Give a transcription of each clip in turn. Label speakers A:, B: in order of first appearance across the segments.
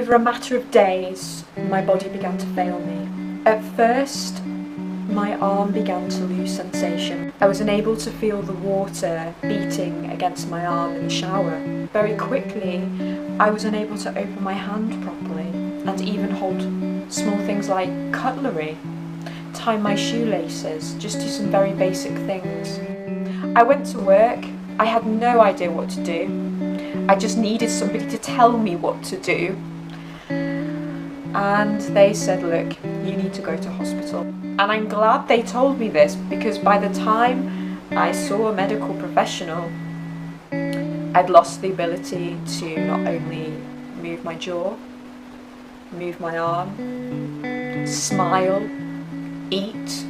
A: Over a matter of days, my body began to fail me. At first, my arm began to lose sensation. I was unable to feel the water beating against my arm in the shower. Very quickly, I was unable to open my hand properly and even hold small things like cutlery, tie my shoelaces, just do some very basic things. I went to work. I had no idea what to do. I just needed somebody to tell me what to do. And they said, look, you need to go to hospital. And I'm glad they told me this, because by the time I saw a medical professional, I'd lost the ability to not only move my jaw, move my arm, smile, eat.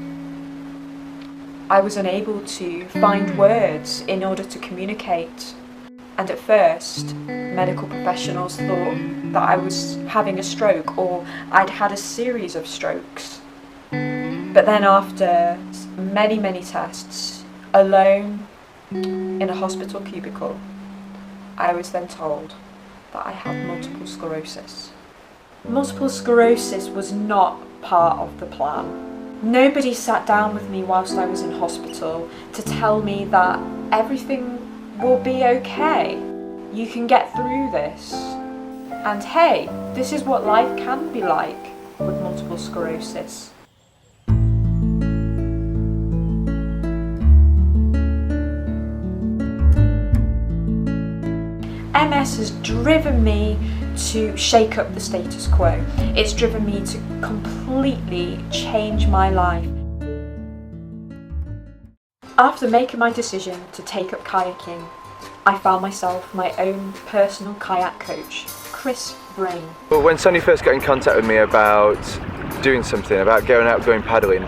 A: I was unable to find words in order to communicate. And at first, medical professionals thought that I was having a stroke, or I'd had a series of strokes. But then after many, many tests, alone in a hospital cubicle, I was then told that I had multiple sclerosis. Multiple sclerosis was not part of the plan. Nobody sat down with me whilst I was in hospital to tell me that everything will be okay. You can get through this. And hey, this is what life can be like with multiple sclerosis. MS has driven me to shake up the status quo. It's driven me to completely change my life. After making my decision to take up kayaking, I found myself my own personal kayak coach, Chris Brain.
B: Well, when Sonja first got in contact with me about doing something, about going paddling,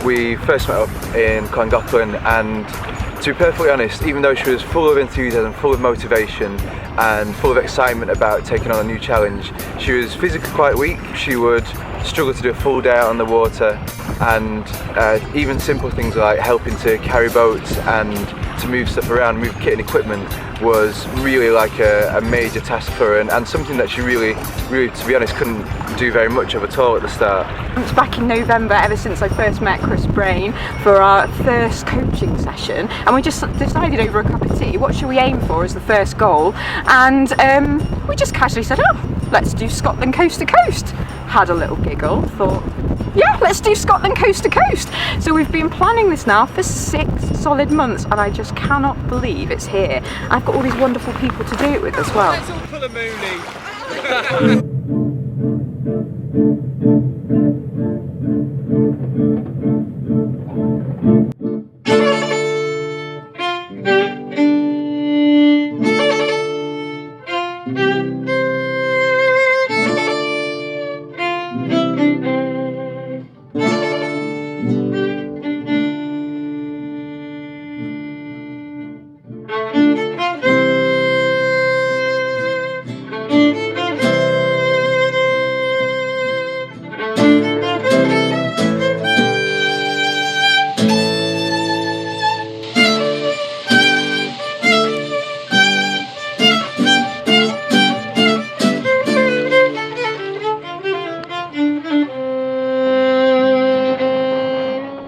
B: we first met up in Llangollen, and to be perfectly honest, even though she was full of enthusiasm, full of motivation and full of excitement about taking on a new challenge, she was physically quite weak. She would struggle to do a full day out on the water, and even simple things like helping to carry boats and to move stuff around, move kit and equipment, was really like a major task for her, and something that she really, to be honest, couldn't do very much of at all at the start.
C: It's back in November, ever since I first met Chris Brain for our first coaching session, and we just decided over a cup of tea, what should we aim for as the first goal? And we just casually said, oh, let's do Scotland coast to coast. Had a little giggle, thought, yeah, let's do Scotland coast to coast. So we've been planning this now for 6 solid months, and I just cannot believe it's here. I've got all these wonderful people to do it with as well.
B: Let's all pull a moonie.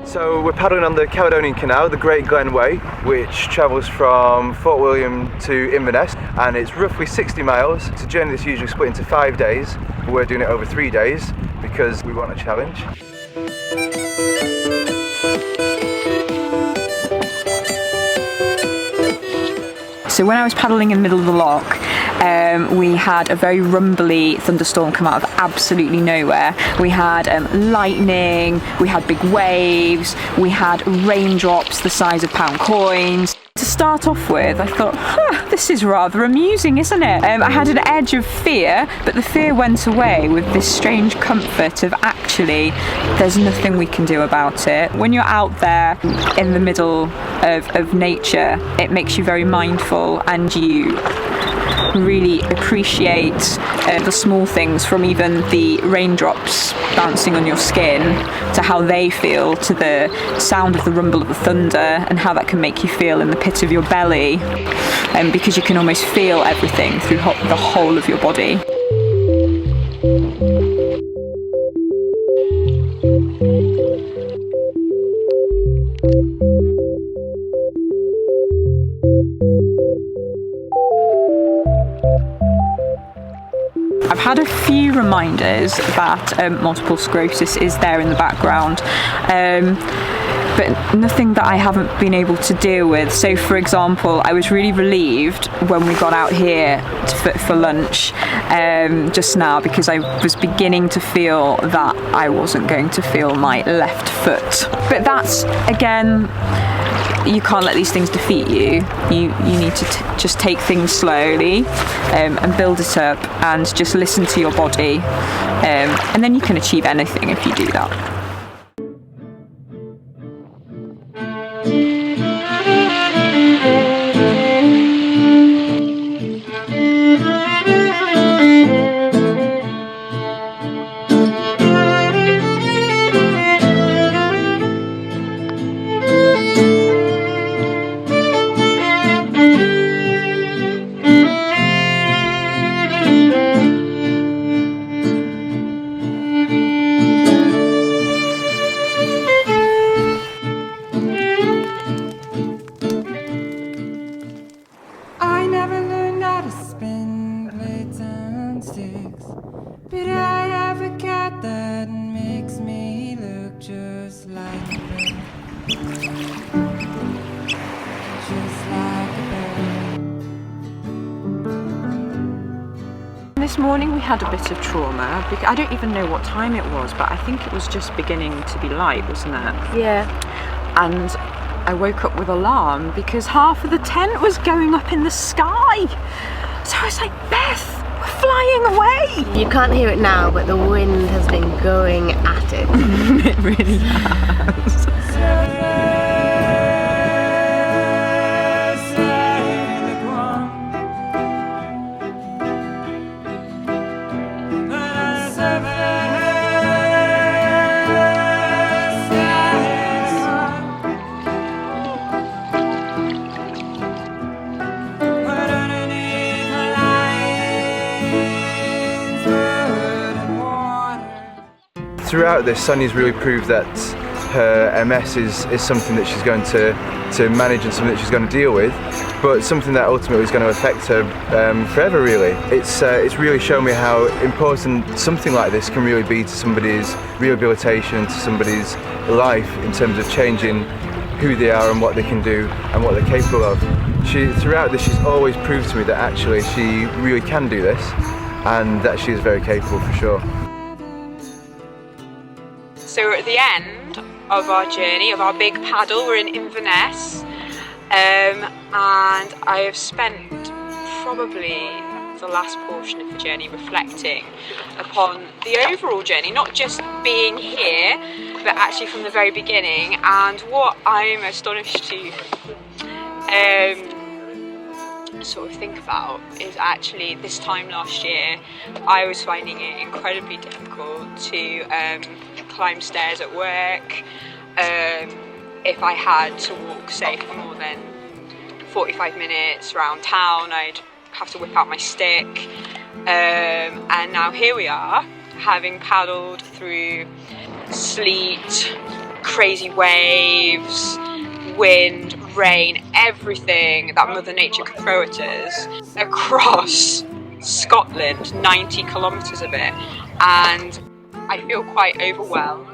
B: So we're paddling on the Caledonian Canal, the Great Glen Way, which travels from Fort William to Inverness, and it's roughly 60 miles. It's a journey that's usually split into 5 days, but we're doing it over 3 days because we want a challenge.
C: So when I was paddling in the middle of the loch, we had a very rumbly thunderstorm come out of absolutely nowhere. We had lightning, we had big waves, we had raindrops the size of pound coins. To start off with, I thought, this is rather amusing, isn't it? I had an edge of fear, but the fear went away with this strange comfort of actually, there's nothing we can do about it. When you're out there in the middle of nature, it makes you very mindful, and you really appreciate the small things, from even the raindrops bouncing on your skin to how they feel, to the sound of the rumble of the thunder and how that can make you feel in the pit of your belly, because you can almost feel everything through the whole of your body. had a few reminders that multiple sclerosis is there in the background, but nothing that I haven't been able to deal with. So for example, I was really relieved when we got out here for lunch just now, because I was beginning to feel that I wasn't going to feel my left foot. But that's, again, you can't let these things defeat you. You need to just take things slowly and build it up and just listen to your body, and then you can achieve anything if you do that.
D: But I have a cat that makes me look just like a bird. Just like a bird.
C: This morning we had a bit of trauma. I don't even know what time it was, but I think it was just beginning to be light, wasn't it?
E: Yeah.
C: And I woke up with alarm because half of the tent was going up in the sky. So I was like, Beth, we're flying away!
E: You can't hear it now, but the wind has been going at it.
C: It really has.
B: Throughout this, Sonja's really proved that her MS is something that she's going to manage and something that she's going to deal with, but something that ultimately is going to affect her forever, really. It's really shown me how important something like this can really be to somebody's rehabilitation, to somebody's life, in terms of changing who they are and what they can do and what they're capable of. Throughout this, she's always proved to me that actually she really can do this, and that she is very capable for sure.
C: So we're at the end of our journey, of our big paddle. We're in Inverness, and I have spent probably the last portion of the journey reflecting upon the overall journey, not just being here, but actually from the very beginning. And what I'm astonished to sort of think about is actually this time last year I was finding it incredibly difficult to climb stairs at work. If I had to walk, say, for more than 45 minutes around town, I'd have to whip out my stick. And now here we are, having paddled through sleet, crazy waves, wind, rain, everything that Mother Nature can throw at us, across Scotland, 90 kilometres of it, and I feel quite overwhelmed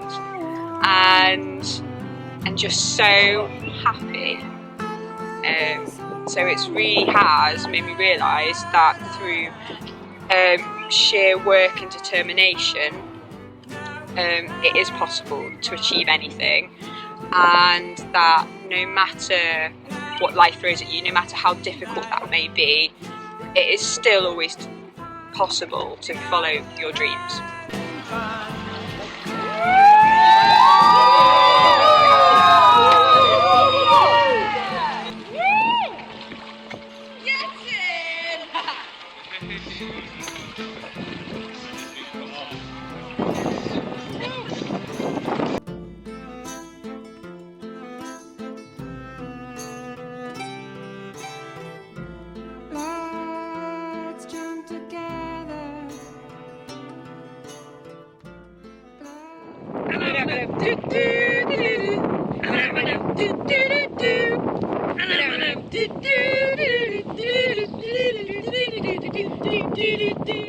C: and just so happy. So it really has made me realise that through sheer work and determination, it is possible to achieve anything, and that no matter what life throws at you, no matter how difficult that may be, it is still always possible to follow your dreams.
D: Do